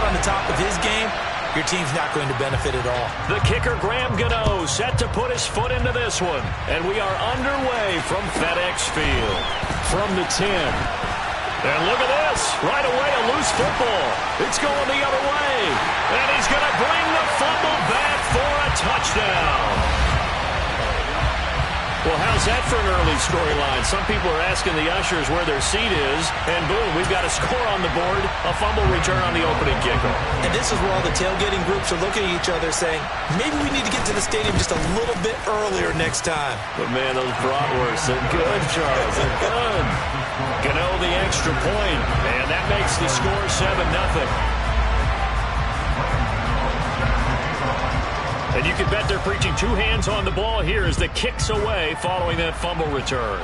on the top of his game, your team's not going to benefit at all. The kicker, Graham Gano, set to put his foot into this one. And we are underway from FedEx Field. From the 10. And look at this. Right away, a loose football. It's going the other way. And he's going to bring the fumble back for a touchdown. Well, how's that for an early storyline? Some people are asking the ushers where their seat is, and boom, we've got a score on the board, a fumble return on the opening kickoff. And this is where all the tailgating groups are looking at each other saying, maybe we need to get to the stadium just a little bit earlier next time. But, man, those bratwursts, they're good, Charles. They're good. Gano the extra point, and that makes the score 7-0. And you can bet they're preaching two hands on the ball here as the kick's away following that fumble return.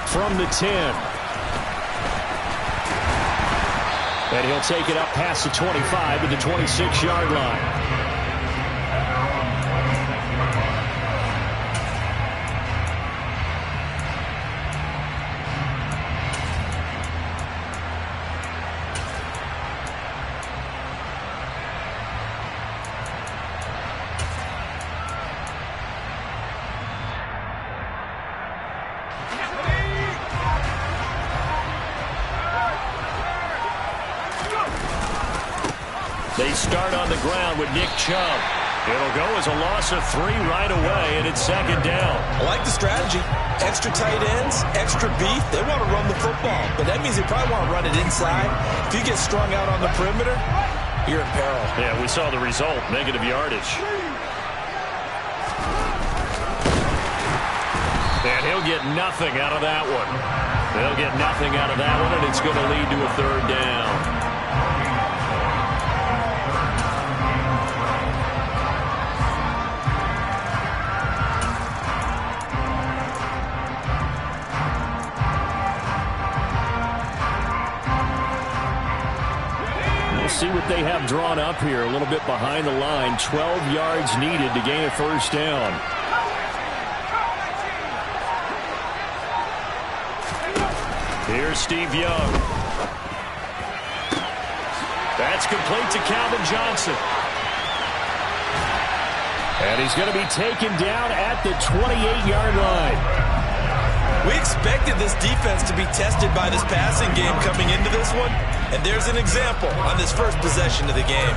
From the 10. And he'll take it up past the 25 to the 26-yard line. They start on the ground with Nick Chubb. It'll go as a loss of 3 right away, and it's second down. I like the strategy. Extra tight ends, extra beef. They want to run the football, but that means they probably want to run it inside. If you get strung out on the perimeter, you're in peril. Yeah, we saw the result, negative yardage. And he'll get nothing out of that one. They'll get nothing out of that one, and it's going to lead to a third down. See what they have drawn up here. A little bit behind the line. 12 yards needed to gain a first down. Here's Steve Young. That's complete to Calvin Johnson. And he's going to be taken down at the 28-yard line. We expected this defense to be tested by this passing game coming into this one, and there's an example on this first possession of the game.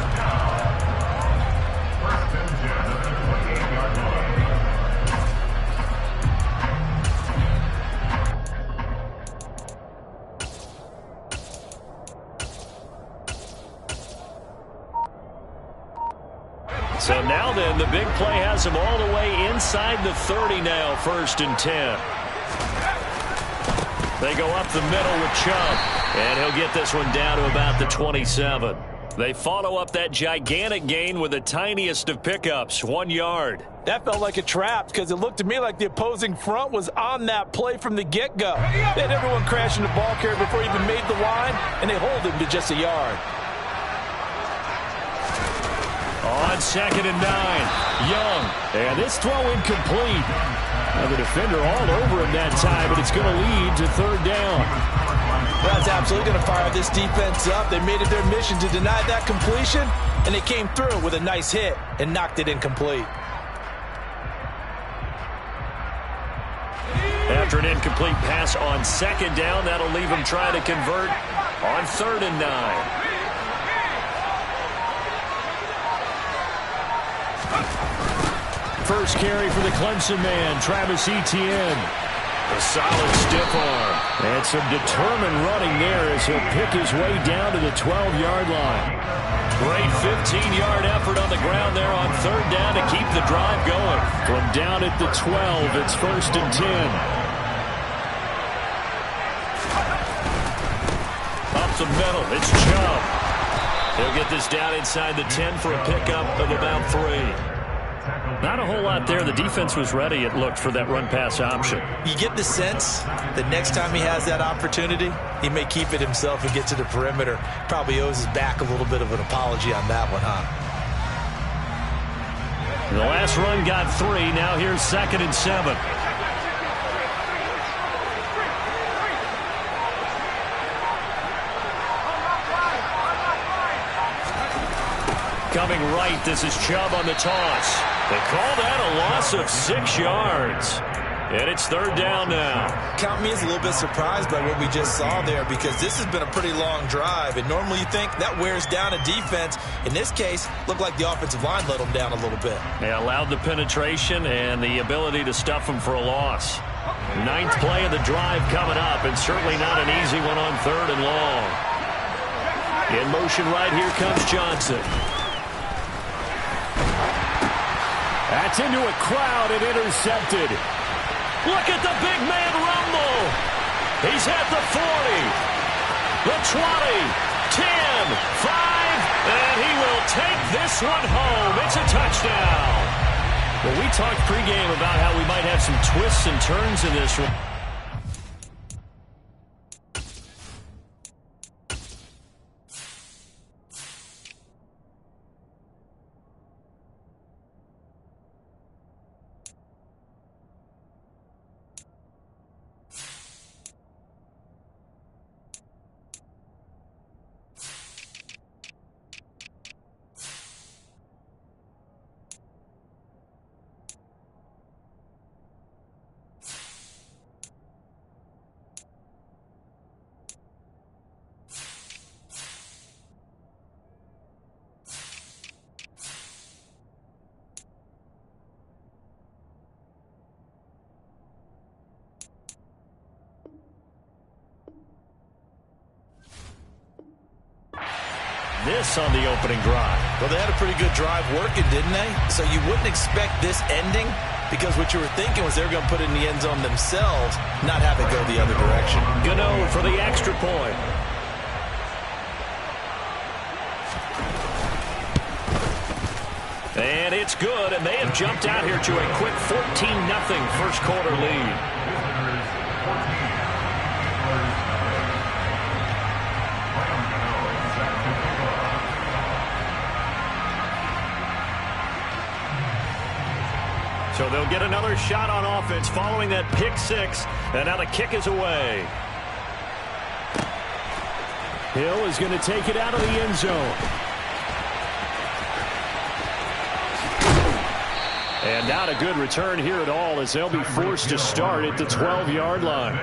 So now then, the big play has him all the way inside the 30 now, 1st and 10. They go up the middle with Chubb, and he'll get this one down to about the 27. They follow up that gigantic gain with the tiniest of pickups, 1 yard. That felt like a trap because it looked to me like the opposing front was on that play from the get-go. They had everyone crashing the ball carrier before he even made the line, and they hold him to just a yard. On 2nd and 9, Young, and this throw incomplete. Now the defender all over him that time, but it's going to lead to 3rd down. That's absolutely going to fire this defense up. They made it their mission to deny that completion, and they came through with a nice hit and knocked it incomplete. After an incomplete pass on 2nd down, that'll leave him trying to convert on 3rd and 9. First carry for the Clemson man, Travis Etienne. A solid stiff arm. And some determined running there as he'll pick his way down to the 12-yard line. Great 15-yard effort on the ground there on 3rd down to keep the drive going. From down at the 12, it's 1st and 10. Up the middle, it's Chubb. He'll get this down inside the 10 for a pickup of about 3. Not a whole lot there. The defense was ready, it looked, for that run-pass option. You get the sense that next time he has that opportunity, he may keep it himself and get to the perimeter. Probably owes his back a little bit of an apology on that one, huh? The last run got 3. Now here's 2nd and 7. Coming right, this is Chubb on the toss. They call that a loss of 6 yards. And it's third down now. Count me as a little bit surprised by what we just saw there, because this has been a pretty long drive. And normally you think that wears down a defense. In this case, looked like the offensive line let them down a little bit. They allowed the penetration and the ability to stuff them for a loss. 9th play of the drive coming up, and certainly not an easy one on 3rd and long. In motion right, here comes Johnson. That's into a crowd and intercepted. Look at the big man rumble. He's at the 40, the 20, 10, 5, and he will take this one home. It's a touchdown. Well, we talked pregame about how we might have some twists and turns in this one. This on the opening drive. Well, they had a pretty good drive working, didn't they? So you wouldn't expect this ending, because what you were thinking was they were going to put it in the end zone themselves, not have it go the other direction. Gano for the extra point. And it's good, and they have jumped out here to a quick 14-0 first quarter lead. So they'll get another shot on offense following that pick 6, and now the kick is away. Hill is going to take it out of the end zone. And not a good return here at all, as they'll be forced to start at the 12-yard line.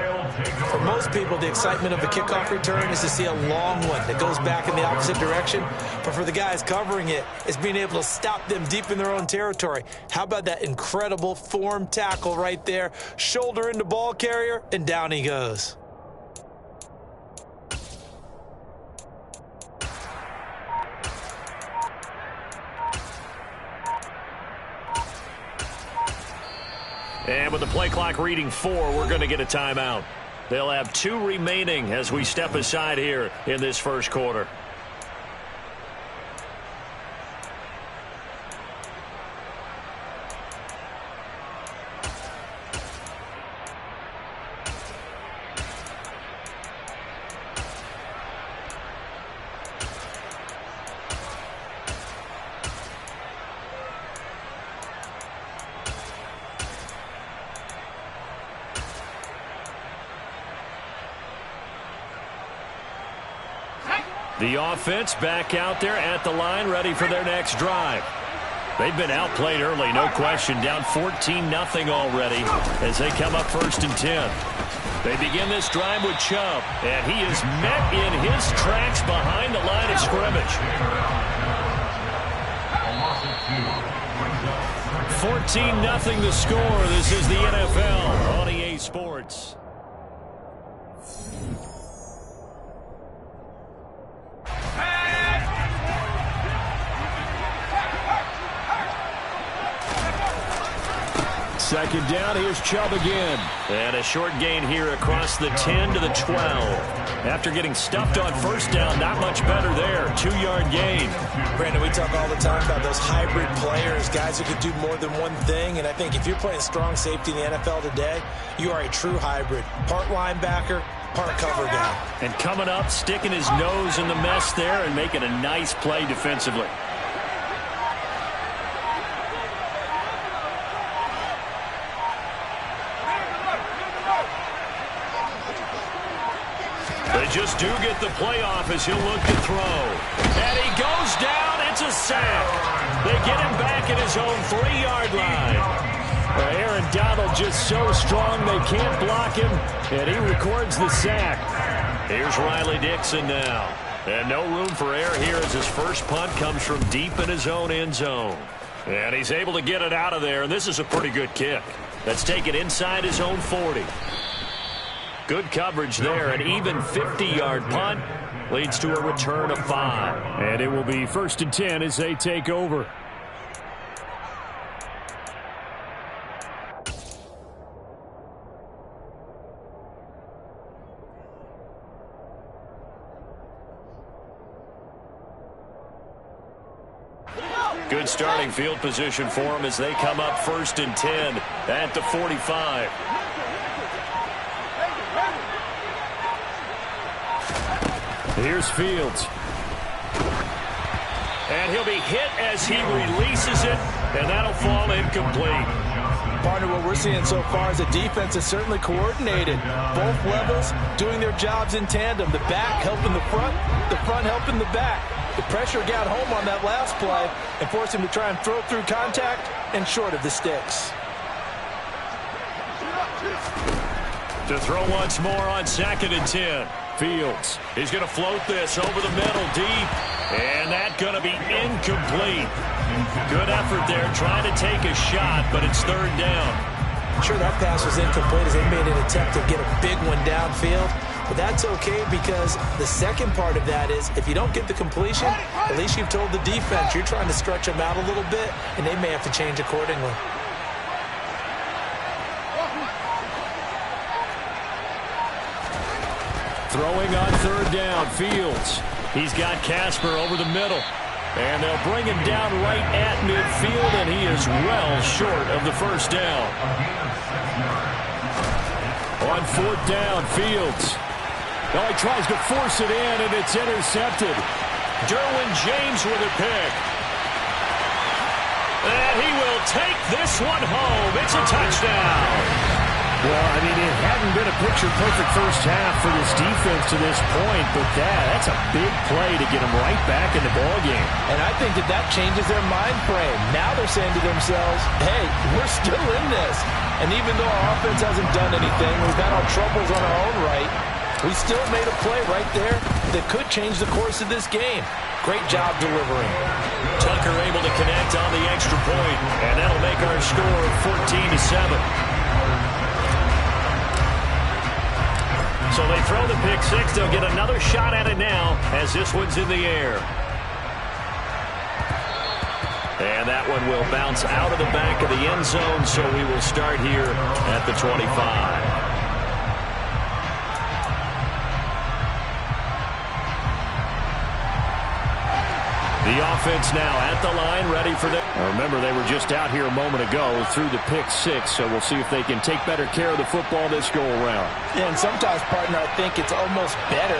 For most people, the excitement of a kickoff return is to see a long one that goes back in the opposite direction. But for the guys covering it, it's being able to stop them deep in their own territory. How about that incredible form tackle right there? Shoulder into ball carrier, and down he goes. And with the play clock reading 4, we're going to get a timeout. They'll have 2 remaining as we step aside here in this first quarter. The offense back out there at the line, ready for their next drive. They've been outplayed early, no question, down 14-0 already as they come up 1st and 10. They begin this drive with Chubb, and he is met in his tracks behind the line of scrimmage. 14-0 the score. This is the NFL on EA Sports. Second down, here's Chubb again. And a short gain here across the 10 to the 12. After getting stuffed on first down, not much better there. 2-yard gain. Brandon, we talk all the time about those hybrid players, guys who could do more than one thing. And I think if you're playing strong safety in the NFL today, you are a true hybrid. Part linebacker, part cover guy. And coming up, sticking his nose in the mess there and making a nice play defensively. They just do get the playoff as he'll look to throw. And he goes down. It's a sack. They get him back at his own 3-yard line. Aaron Donald just so strong they can't block him, and he records the sack. Here's Riley Dixon now. And no room for error here as his first punt comes from deep in his own end zone. And he's able to get it out of there, and this is a pretty good kick. That's taken inside his own 40. Good coverage there. An even 50-yard punt leads to a return of 5. And it will be 1st and 10 as they take over. Good starting field position for them as they come up 1st and 10 at the 45. Here's Fields. And he'll be hit as he releases it, and that'll fall incomplete. Partner, what we're seeing so far is the defense is certainly coordinated. Both levels doing their jobs in tandem. The back helping the front helping the back. The pressure got home on that last play and forced him to try and throw through contact and short of the sticks. To throw once more on 2nd and 10. Fields. He's going to float this over the middle deep. And that's going to be incomplete. Good effort there trying to take a shot, but it's 3rd down. Sure, that pass was incomplete as they made an attempt to get a big one downfield. But that's okay because the second part of that is if you don't get the completion, at least you've told the defense you're trying to stretch them out a little bit, and they may have to change accordingly. Throwing on 3rd down, Fields. He's got Casper over the middle. And they'll bring him down right at midfield, and he is well short of the 1st down. On 4th down, Fields. Oh, he tries to force it in, and it's intercepted. Derwin James with a pick. And he will take this one home. It's a touchdown. Well, I mean, it hadn't been a picture-perfect first half for this defense to this point, but that's a big play to get them right back in the ballgame. And I think that changes their mind frame. Now they're saying to themselves, hey, we're still in this. And even though our offense hasn't done anything, we've had our troubles on our own right, we still made a play right there that could change the course of this game. Great job delivering. Tucker able to connect on the extra point, and that'll make our score 14-7. So they throw the pick six. They'll get another shot at it now as this one's in the air. And that one will bounce out of the back of the end zone, so we will start here at the 25. The offense now at the line, ready for the... Remember, they were just out here a moment ago through the pick six, so we'll see if they can take better care of the football this go-around. Yeah, and sometimes, partner, I think it's almost better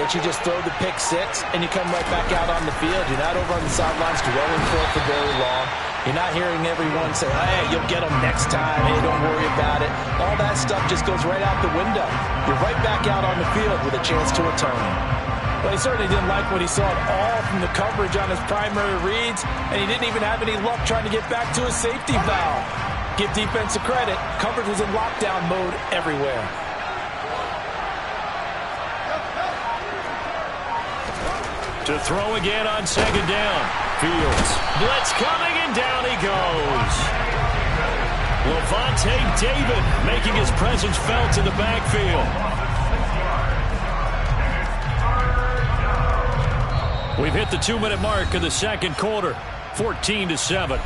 that you just throw the pick six and you come right back out on the field. You're not over on the sidelines dwelling for it for very long. You're not hearing everyone say, hey, you'll get them next time. Hey, don't worry about it. All that stuff just goes right out the window. You're right back out on the field with a chance to atone. Well, he certainly didn't like what he saw at all from the coverage on his primary reads, and he didn't even have any luck trying to get back to his safety valve. Give defense credit. Coverage was in lockdown mode everywhere. To throw again on second down. Fields. Blitz coming, and down he goes. Levante David making his presence felt in the backfield. We've hit the 2-minute mark of the second quarter, 14-7.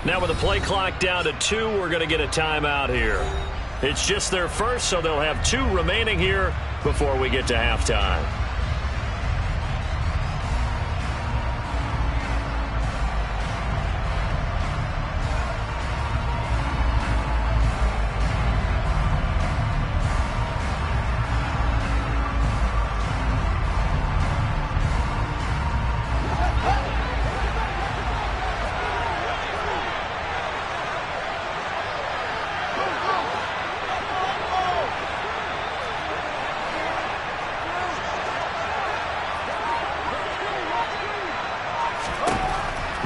Now with the play clock down to 2, we're going to get a timeout here. It's just their first, so they'll have 2 remaining here before we get to halftime.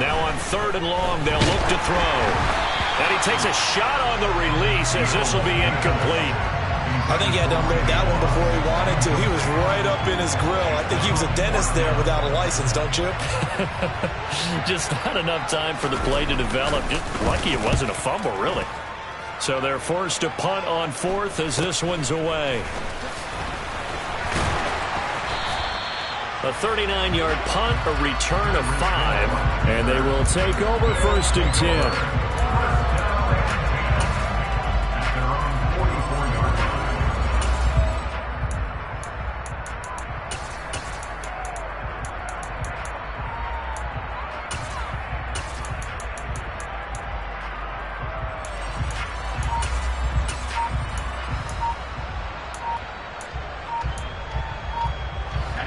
Now on 3rd and long, they'll look to throw. And he takes a shot on the release as this will be incomplete. I think he had to unload that one before he wanted to. He was right up in his grill. I think he was a dentist there without a license, don't you? Just not enough time for the play to develop. Just lucky it wasn't a fumble, really. So they're forced to punt on 4th as this one's away. A 39-yard punt, a return of 5. And they will take over 1st and 10.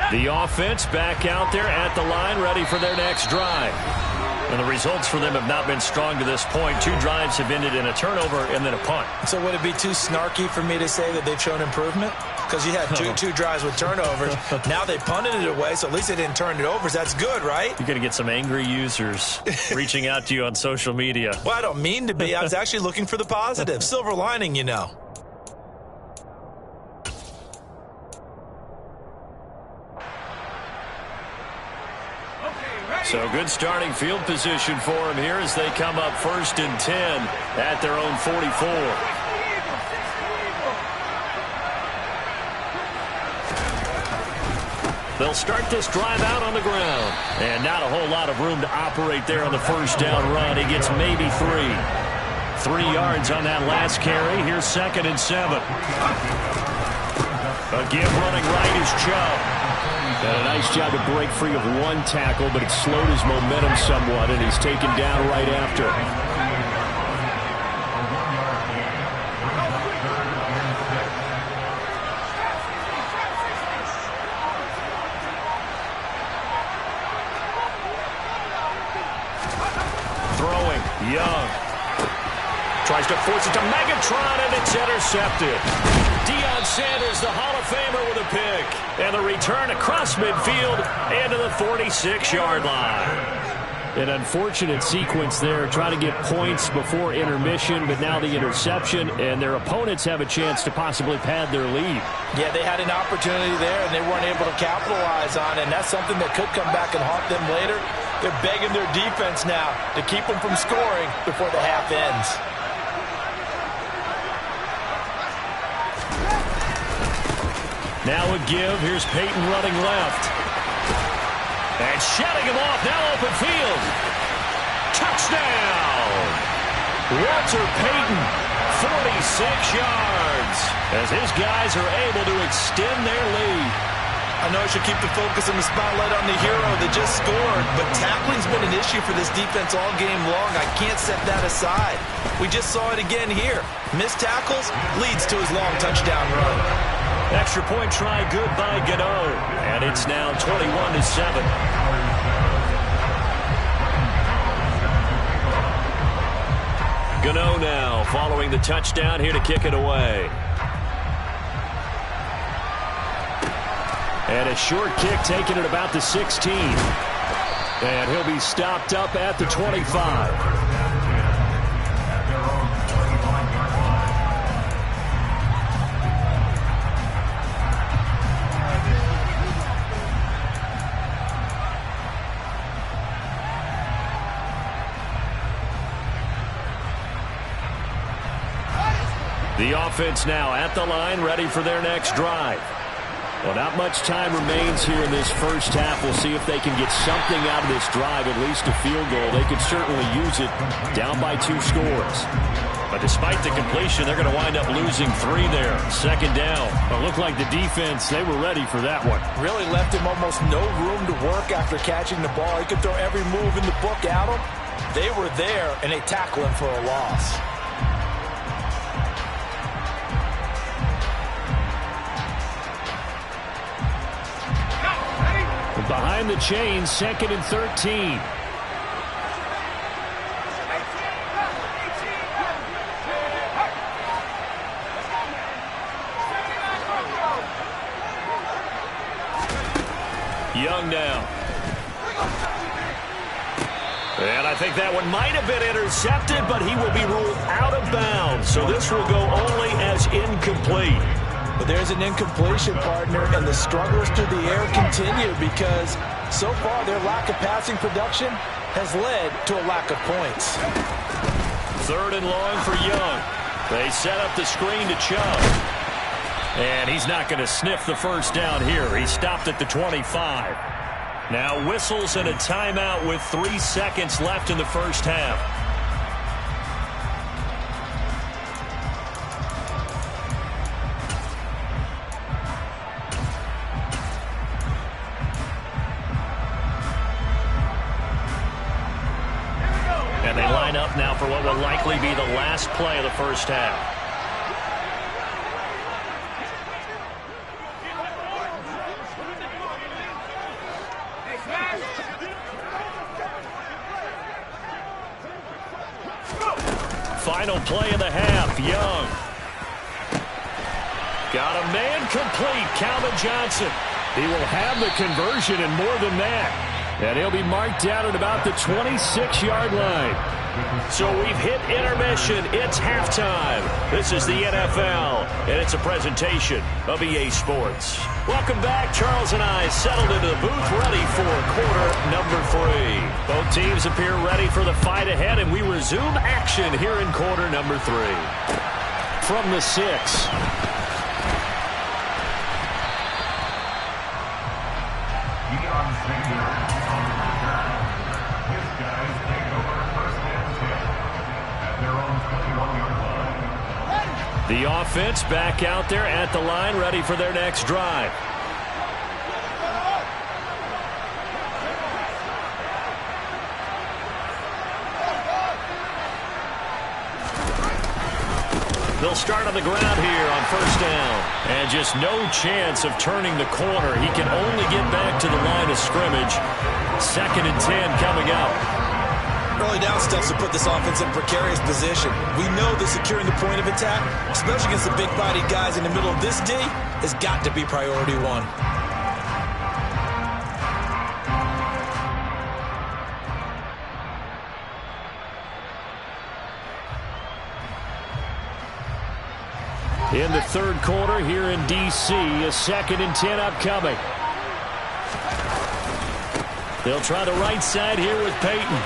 The offense back out there at the line, ready for their next drive. And the results for them have not been strong to this point. 2 drives have ended in a turnover and then a punt. So would it be too snarky for me to say that they've shown improvement? Because you had two drives with turnovers. Now they punted it away, so at least they didn't turn it over. So that's good, right? You're going to get some angry users reaching out to you on social media. Well, I don't mean to be. I was actually looking for the positive. Silver lining, you know. So good starting field position for them here as they come up 1st and 10 at their own 44. They'll start this drive out on the ground. And not a whole lot of room to operate there on the 1st down run. He gets maybe 3. 3 yards on that last carry. Here's 2nd and 7. A give running right is Chubb. Got a nice job to break free of 1 tackle, but it slowed his momentum somewhat, and he's taken down right after. Throwing, Young. Tries to force it to Megatron, and it's intercepted. Deion Sanders, the Hall of Famer, with a pick. And the return across midfield into the 46-yard line. An unfortunate sequence there, trying to get points before intermission, but now the interception, and their opponents have a chance to possibly pad their lead. Yeah, they had an opportunity there, and they weren't able to capitalize on it, and that's something that could come back and haunt them later. They're begging their defense now to keep them from scoring before the half ends. Now a give. Here's Peyton running left. And shutting him off. Now open field. Touchdown. Walter Payton, 46 yards. As his guys are able to extend their lead. I know I should keep the focus and the spotlight on the hero that just scored, but tackling's been an issue for this defense all game long. I can't set that aside. We just saw it again here. Missed tackles leads to his long touchdown run. Extra point try good by Gano. And it's now 21-7. Gano now following the touchdown here to kick it away. And a short kick taken at about the 16. And he'll be stopped up at the 25. The offense now at the line, ready for their next drive. Well, not much time remains here in this first half. We'll see if they can get something out of this drive, at least a field goal. They could certainly use it, down by 2 scores. But despite the completion, they're going to wind up losing 3 there. 2nd down. It looked like the defense, they were ready for that one. Really left him almost no room to work after catching the ball. He could throw every move in the book at him. They were there, and they tackle him for a loss. Behind the chains, 2nd and 13. Young now. And I think that one might have been intercepted, but he will be ruled out of bounds. So this will go only as incomplete. But there's an incompletion, partner, and the struggles through the air continue because so far their lack of passing production has led to a lack of points. 3rd and long for Young. They set up the screen to Chubb. And he's not going to sniff the first down here. He stopped at the 25. Now whistles and a timeout with 3 seconds left in the first half. And they line up now for what will likely be the last play of the first half. Final play of the half. Young. Got a man complete. Calvin Johnson. He will have the conversion and more than that. And he'll be marked down at about the 26-yard line. So we've hit intermission. It's halftime. This is the NFL, and it's a presentation of EA Sports. Welcome back. Charles and I settled into the booth, ready for quarter number 3. Both teams appear ready for the fight ahead, and we resume action here in quarter number 3. From the 6. The offense back out there at the line, ready for their next drive. They'll start on the ground here on first down. And just no chance of turning the corner. He can only get back to the line of scrimmage. 2nd and 10 coming up. Early down stuff to put this offense in precarious position. We know that securing the point of attack, especially against the big-bodied guys in the middle of this D, has got to be priority 1. In the 3rd quarter here in D.C., a 2nd and 10 upcoming. They'll try the right side here with Peyton.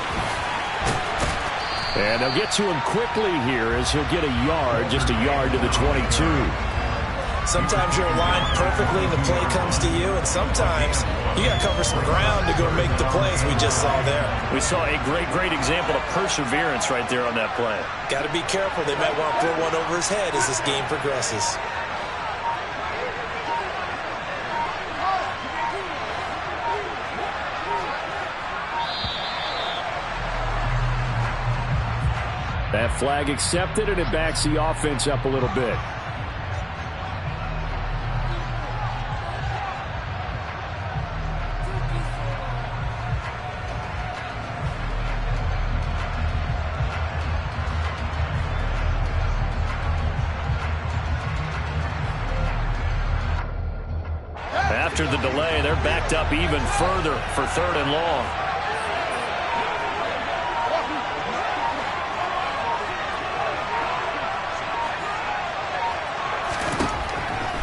And they'll get to him quickly here as he'll get a yard, just a yard to the 22. Sometimes you're aligned perfectly and the play comes to you, and sometimes you got to cover some ground to go make the plays we just saw there. We saw a great example of perseverance right there on that play. Got to be careful. They might want to throw one over his head as this game progresses. That flag accepted, and it backs the offense up a little bit. After the delay, they're backed up even further for 3rd and long.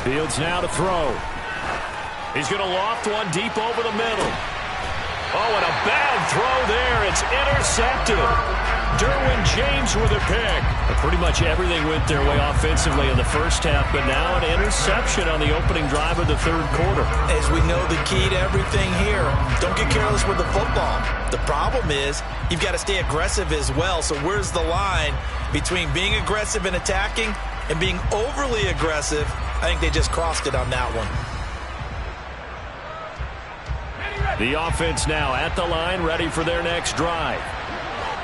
Fields now to throw. He's going to loft one deep over the middle. Oh, and a bad throw there. It's intercepted. Derwin James with a pick. Pretty much everything went their way offensively in the first half, but now an interception on the opening drive of the 3rd quarter. As we know, the key to everything here, don't get careless with the football. The problem is you've got to stay aggressive as well. So where's the line between being aggressive and attacking and being overly aggressive? I think they just crossed it on that one. The offense now at the line, ready for their next drive.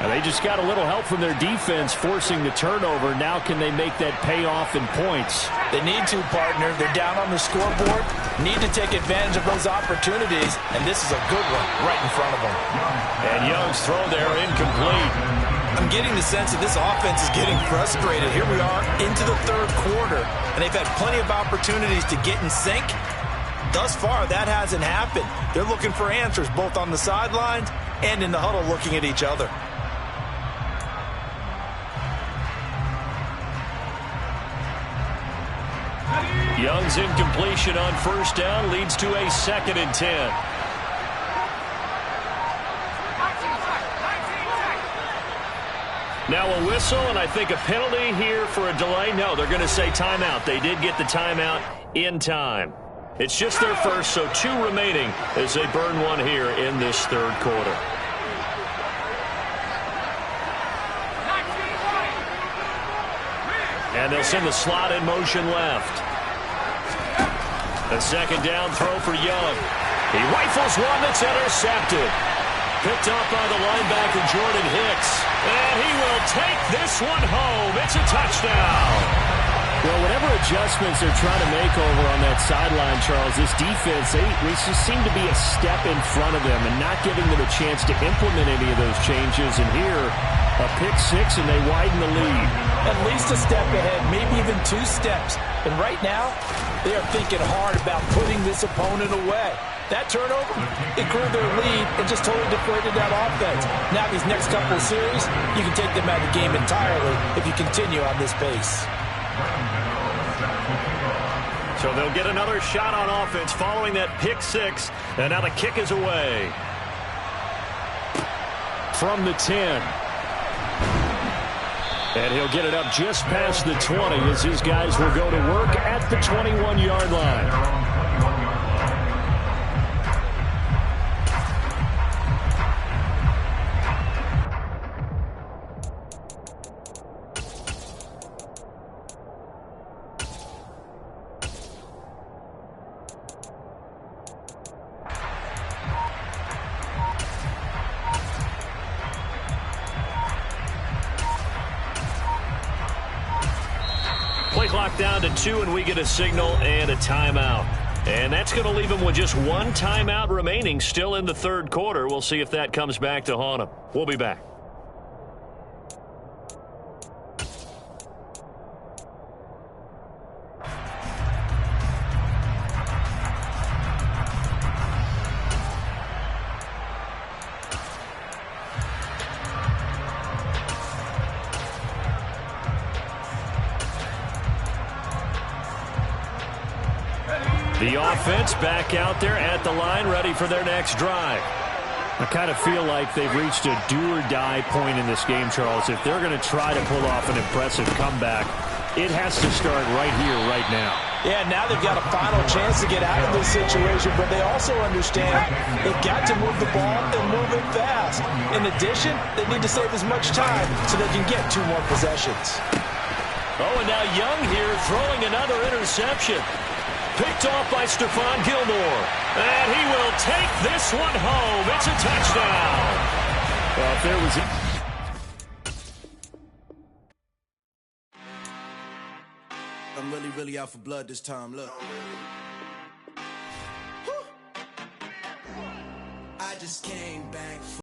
And they just got a little help from their defense forcing the turnover. Now can they make that pay off in points? They need to, partner. They're down on the scoreboard. Need to take advantage of those opportunities. And this is a good one right in front of them. And Young's throw there incomplete. I'm getting the sense that this offense is getting frustrated. Here we are into the 3rd quarter, and they've had plenty of opportunities to get in sync, Thus far, that hasn't happened. They're looking for answers both on the sidelines and in the huddle looking at each other. Young's incompletion on first down leads to a 2nd and 10. Now a whistle, and I think a penalty here for a delay. No, they're going to say timeout. They did get the timeout in time. It's just their first, so 2 remaining as they burn one here in this 3rd quarter. And they'll send the slot in motion left. A 2nd down throw for Young. He rifles one that's intercepted. Picked off by the linebacker, Jordan Hicks. And he will take this one home. It's a touchdown. Well, whatever adjustments they're trying to make over on that sideline, Charles, this defense, they just seem to be a step in front of them and not giving them a chance to implement any of those changes. And here, a pick 6, and they widen the lead. At least a step ahead, maybe even 2 steps. And right now, they are thinking hard about putting this opponent away. That turnover, it grew their lead and just totally deflated that offense. Now these next couple of series, you can take them out of the game entirely if you continue on this pace. So they'll get another shot on offense following that pick 6. And now the kick is away. From the 10. And he'll get it up just past the 20 as his guys will go to work at the 21-yard line. Play clock down to 2, and we get a signal and a timeout. And that's going to leave them with just 1 timeout remaining still in the 3rd quarter. We'll see if that comes back to haunt them. We'll be back. The offense back out there at the line, ready for their next drive. I kind of feel like they've reached a do-or-die point in this game, Charles. If they're going to try to pull off an impressive comeback, it has to start right here, right now. Yeah, now they've got a final chance to get out of this situation, but they also understand they've got to move the ball and move it fast. In addition, they need to save as much time so they can get 2 more possessions. Oh, and now Young here throwing another interception. Picked off by Stephon Gilmore. And he will take this one home. It's a touchdown. Well, if there was I'm really out for blood this time. Look. I just came back from